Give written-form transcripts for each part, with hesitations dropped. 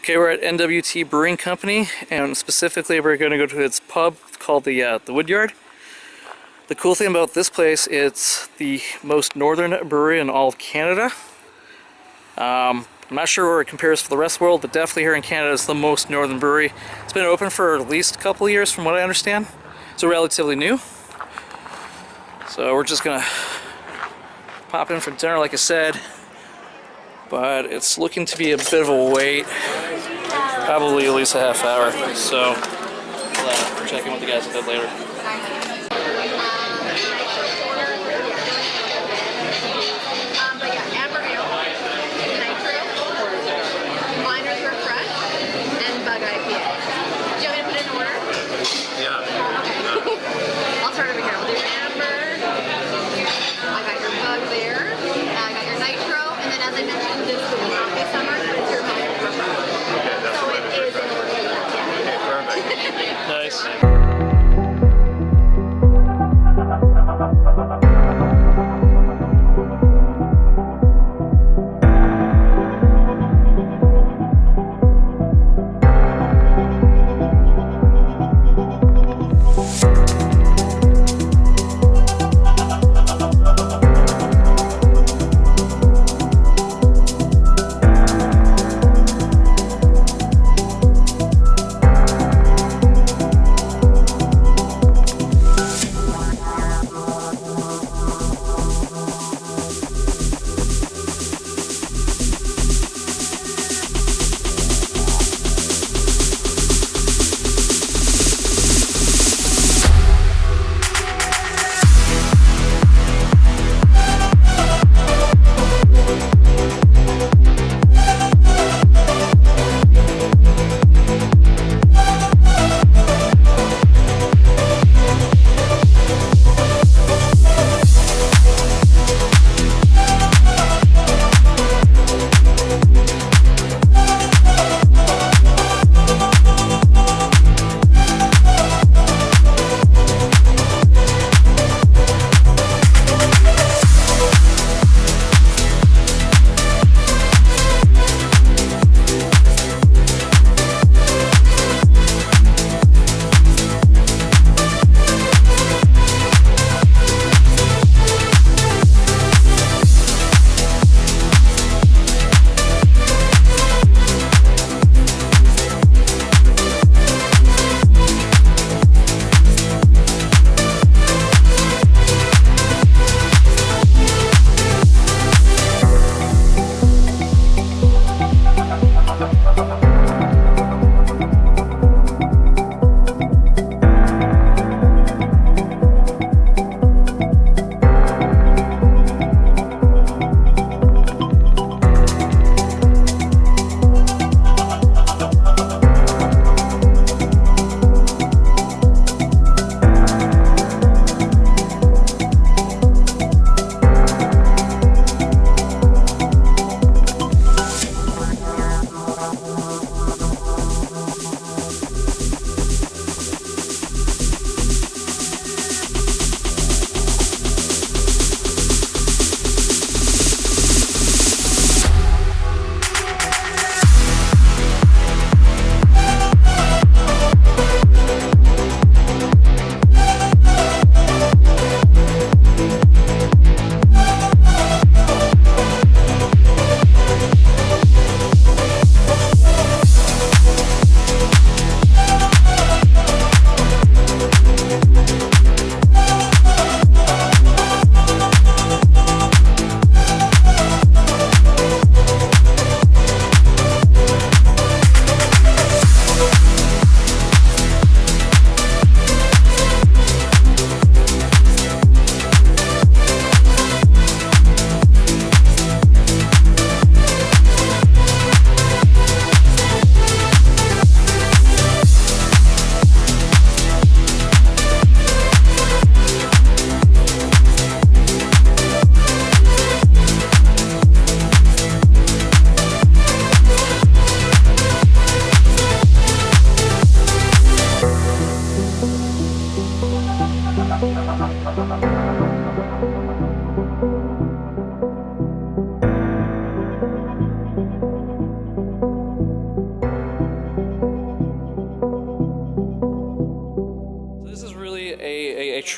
Okay, we're at NWT Brewing Company, and specifically we're going to go to its pub called the Woodyard. The cool thing about this place, it's the most northern brewery in all of Canada. I'm not sure where it compares to the rest of the world, but definitely here in Canada it's the most northern brewery. It's been open for at least a couple of years from what I understand, so relatively new. So we're just gonna pop in for dinner like I said, but it's looking to be a bit of a wait, probably at least a half hour, so we'll check in with the guys a bit later. Nice.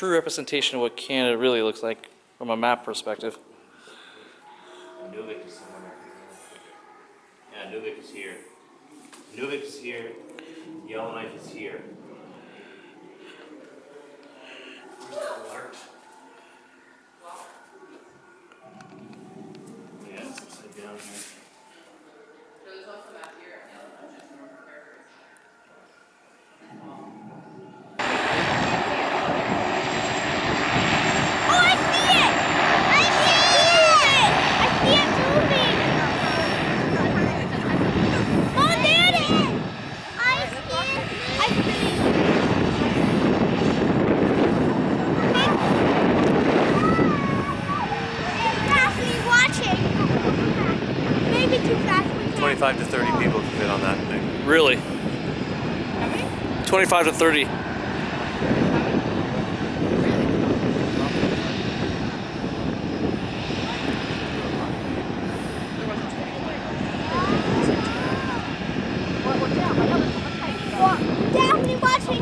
true representation of what Canada really looks like from a map perspective. Nuvik is somewhere. Yeah, Nuvik is here. Nuvik is here. Yellowknife is here. Where's the alert? Yeah, it's upside down here. There's also back here at Yellowknife, just north of Fairhurst. Oh, I see it! I see it! I see it moving! Oh, there it is! I see it! I see it! It's fastly watching. Maybe too fast. 25 to 30 people can fit on that thing. Really? How many? 25 to 30. Daphne watching.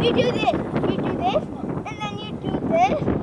You do this, and then you do this.